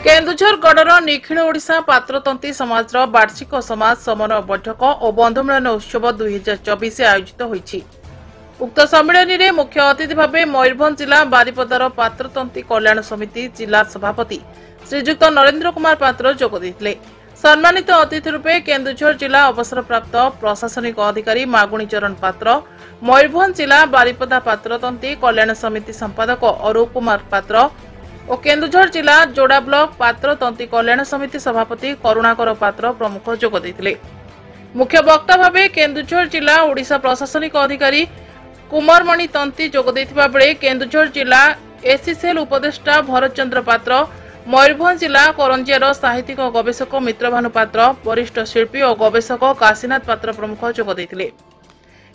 केन्दुझरगढ़ निखिल ओडिशा पात्रतंत्री समाज वार्षिक समाज समन्वय बैठक और बंधुमिलन उत्सव 2024 आयोजित होईछि। उक्त सम्मेलन में मुख्य अतिथि भाव मयूरभंज जिला बारिपदार पात्रतंत्री कल्याण समिति जिला सभापति श्रीजुक्त नरेंद्र कुमार पात्र जोग देथिले। सम्मानित अतिथि रूपे केन्दुझर जिला अवसरप्राप्त प्रशासनिक अधिकारी मागुणी चरण पात्र, मयूरभंज जिला बारिपदा पात्रतंत्री कल्याण समिति संपादक अरूप कुमार पात्र और केन्दुझर जिला जोड़ा ब्लॉक पात्रतंत्री कल्याण समिति सभापति करुणाकर पात्र प्रमुख जोग देथिले। मुख्य वक्ता भाव केन्दुझर जिला ओडिशा प्रशासनिक अधिकारी कुमारमणि तंती जोग देथिबा बेले केन्दुझर जिला एसीसीएल उपदेष्टा भरत चंद्र पात्र, मयूरभंज जिला करंजियार साहित्यिक गवेषक मित्रभानु पात्र, वरिष्ठ शिल्पी और गवेषक काशीनाथ पात्र प्रमुख जोग देथिले।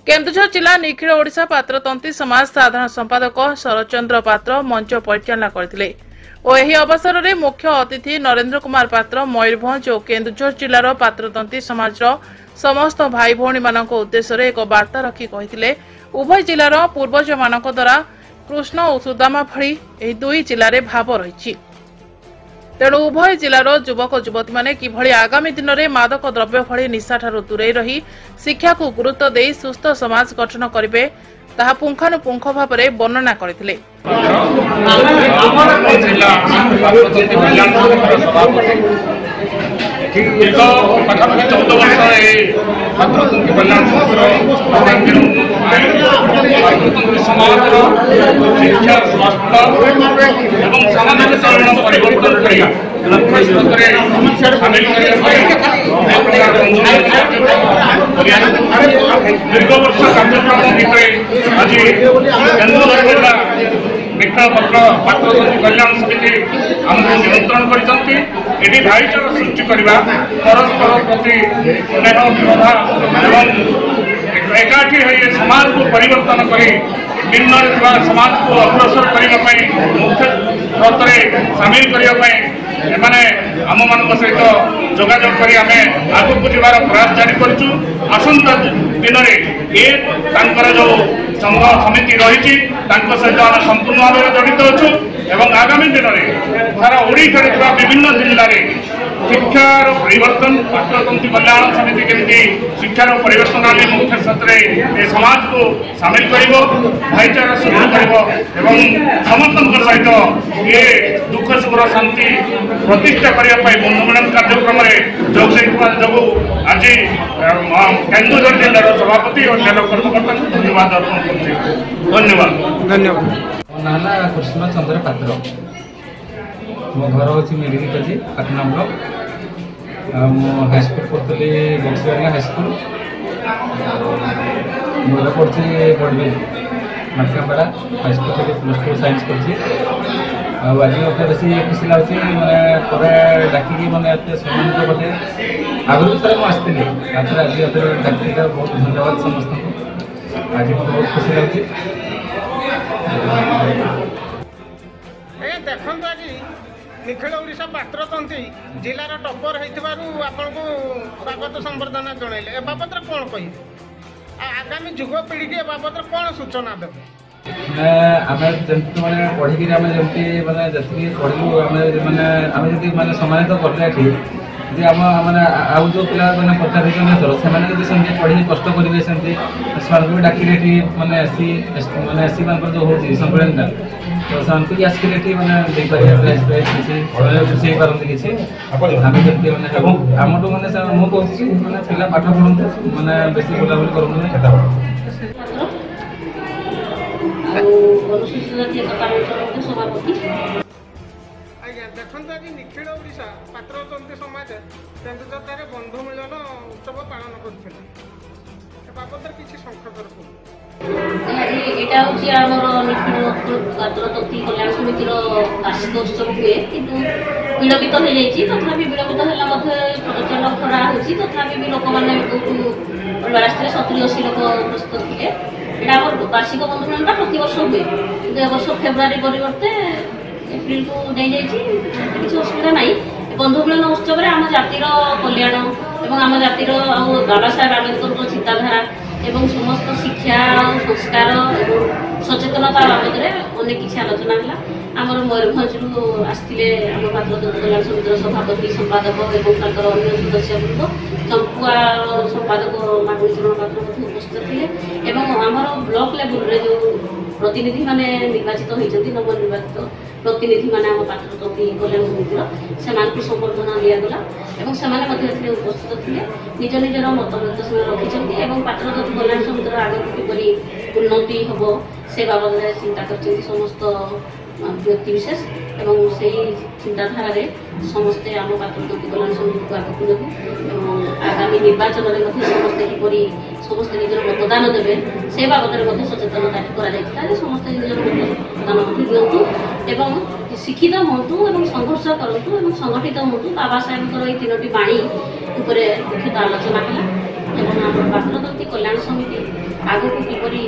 केन्दुझर जिला निखिल ओडिशा पात्रतंत्री समाज साधारण संपादक शरचंद्र पात्र मंच परिचालना करथिले और एही अवसर में मुख्य अतिथि नरेंद्र कुमार पात्र मयूरभंज और केन्दुझर जिलार पात्रतंत्री समाज समस्त भाई भौणी मानक उद्देश्य एक वार्ता रखी कहिथिले उभय जिलार पूर्वज मानक द्वारा कृष्ण और सुदामा भली एही दुई जिले में भाव रही। तेणु उभय जिलार युवक युवती माने किभली आगामी दिन में मादक द्रव्य भली निशा ठारू दूरे रही शिक्षा को गुरुत्व दे सुस्थ समाज गठन करेंगे ताहा पुंखानुपुंख भाव में वर्णना करथिले। पाखापाखि 14 वर्ष पात्रतंत्री कल्याण समाज शिक्षा स्वास्थ्य एवं सामाजिक चरण परिवर्तन दीर्घ वर्ष कार्यक्रम भितर आज केन्दुझर जिला निखिल पात्रतंत्री कल्याण समिति आमको निमंत्रण कर भाईचारा सृष्टि करने परस्पर प्रति स्नेह श्रद्धा एवं एकाठी हो समाज को परिवर्तन कर निम्न समाज को अग्रसर करने मुख्य स्रोत सामिल करने एमाने आम मान सहित जोगाजोग कर आगे को जीवार प्रयास जारी करूँ। आसंता दिन में जो संघ समिति रही सहित आम संपूर्ण भाव में जड़ित अच्छु एवं आगामी दिन में सारा ओडिशा विभिन्न जिले में शिक्षार परिवर्तन पात्रतंत्री कल्याण समिति केमती शिक्षार परिवर्तन आने मुख्य क्षेत्र समाज को सामिल कर भाईचारा सृष्टि कर समस्त सहित ये दुख सुखर शांति प्रतिष्ठा करने बंधुमिलन कार्यक्रम जो आज केन्दुझर जिलार सभापति और जिला कर्मकर्ता धन्यवाद अर्पण कर धन्यवाद। नाना कृष्ण चंद्र पात्र मो घर हूँ मिडिगीटी पाटना ब्लॉक हाईस्कल पढ़ी बक्सीबाड़ी हाईस्कल मोर पढ़ी बड़बिल माटकापाड़ा हाईस्कल +2 साइंस कर आज मत बेस खुशी लगे मैंने डाक मैंने सम्मानित कले आगुरी थोड़े मुझे आज डाक बहुत धन्यवाद समस्त आज मत बहुत खुशी लगे। देखो आज निखिल ओडिशा पात्रतंत्री जिलार टपर आपको स्वागत संबर्धना जनइले ए बाबद कौन कहे आगामी युवपीढ़ी की बाबद कौन सूचना देवे? आम जमी मैंने पढ़ी जमी मैंने पढ़लु मैंने सम्मानित करें जी आम मैंने आउ जो पिला मैंने पचार से पढ़ी कष्ट करेंगे सेमती भी डाकिले मैंने एससी मान जो हो सम्मेलन तो से आसिक मैंने खुशी पारती किसी आम जमी मैंने आम मैंने मुझे मैंने पिला पाठ पढ़ु मैंने बेस बुलाबुली करूँ। देखो आज निखिल ओडिशा पात्रतंत्री समाज केन्दुझर बंधु मिलन उत्सव पालन कर किसी संक्षेप यहाँ हूँ निखिल पात्रतंत्री कल्याण समिति वार्षिक उत्सव हुए कि विलंबित हो जाती तथा विलंबित है प्रचंड खरा हो तथा भी लोक मैंने बहुत 70-80 लोक प्रस्तुत थे यहाँ वार्षिक बंधुमिलन प्रत वर्ष हुए कि वर्ष फेब्रुआरी परिवर्ते एप्रिल को नहीं किसी असुविधा ना बंधुमिलन उत्सव में आम जातिर कल्याण और आम जातिर बाबा साहेब आम्बेडकर चिंताधारा एवं समस्त शिक्षा संस्कार और सचेतनता बाबद में अनेक किसी आलोचना है। ଆମର ମୟୂରଭଞ୍ଜରୁ ଆସିଥିଲେ ଆମ ପାତ୍ରତନ୍ତୀ କଲ୍ୟାଣ ସମିତିର ସଭାପତି ସମ୍ପାଦକ ଏବଂ ତାଙ୍କର ଅନ୍ୟ ସଦସ୍ୟବୃନ୍ଦ, ଚମ୍ପୁଆ ସମ୍ପାଦକ ମାଗୁଣୀ ଚରଣ ପାତ୍ର ମଧ୍ୟ ଉପସ୍ଥିତ ଥିଲେ ଏବଂ ଆମର ବ୍ଲକ ଲେବୁଲରେ ଯେଉଁ ପ୍ରତିନିଧିମାନେ ନିର୍ବାଚିତ ହୋଇଛନ୍ତି, ନବନିର୍ବାଚିତ ପ୍ରତିନିଧିମାନେ ଆମ ପାତ୍ରତନ୍ତୀ କଲ୍ୟାଣ ସମିତିର, ସେମାନଙ୍କୁ ସମ୍ବର୍ଦ୍ଧନା ଦିଆଗଲା ଏବଂ ସେମାନେ ମଧ୍ୟ ଏଥିରେ ଉପସ୍ଥିତ ଥିଲେ। ନିଜ ନିଜର ମତାମତ ସେମାନେ ରଖିଛନ୍ତି ଏବଂ ପାତ୍ରତନ୍ତୀ କଲ୍ୟାଣ ସମିତିର ଆଗକୁ କିପରି ଉନ୍ନତି ହେବ ସେ ବାବଦରେ ଚିନ୍ତା କରିଛନ୍ତି ସମସ୍ତ ବ୍ୟକ୍ତିବିଶେଷ ଏବଂ ସେହି ଚିନ୍ତାଧାରାରେ ସମସ୍ତେ ଆମ ପାତ୍ରତନ୍ତୀ କଲ୍ୟାଣ ସମିତିକୁ ଆଗକୁ ନେବୁ ଏବଂ ଆଗାମୀ ନିର୍ବାଚନରେ ମଧ୍ୟ ସମସ୍ତେ କିପରି ସମସ୍ତେ ନିଜର ମତଦାନ ଦେବେ ସେ ବାବଦରେ ମଧ୍ୟ ସଚେତନତା କରାଯାଇଥିଲା ଯେ ସମସ୍ତେ ନିଜର ମତଦାନ ମଧ୍ୟ ଦିଅନ୍ତୁ ଏବଂ ଶିକ୍ଷିତ ହୁଅନ୍ତୁ ଏବଂ ସଂଘର୍ଷ କରନ୍ତୁ ଏବଂ ସଂଗଠିତ ହୁଅନ୍ତୁ। ବାବା ସାହେବଙ୍କର ଏହି 3ଟି ବାଣୀ ଉପରେ ମୁଖ୍ୟତଃ ଆଲୋଚନା ହେଲା ଏବଂ ଆମ ପାତ୍ରତନ୍ତୀ କଲ୍ୟାଣ ସମିତି ଆଗକୁ କିପରି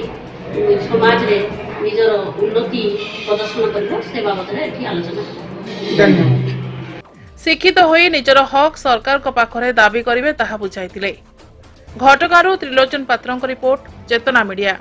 ସମାଜରେ ନିଜର ଉନ୍ନତି ପ୍ରଦର୍ଶନ କରିବ ସେ ବାବଦରେ ଏଠି ଆଲୋଚନା ହେଲା। ଶିକ୍ଷିତ ହୋଇ ନିଜର ହକ୍ ସରକାରଙ୍କ ପାଖରେ ଦାବି କରିବେ ତାହା ବୁଝାଇଥିଲେ। ଘଟଗାଁରୁ ତ୍ରିଲୋଚନ ପାତ୍ରଙ୍କ ରିପୋର୍ଟ, ଚେତନା ମିଡିଆ।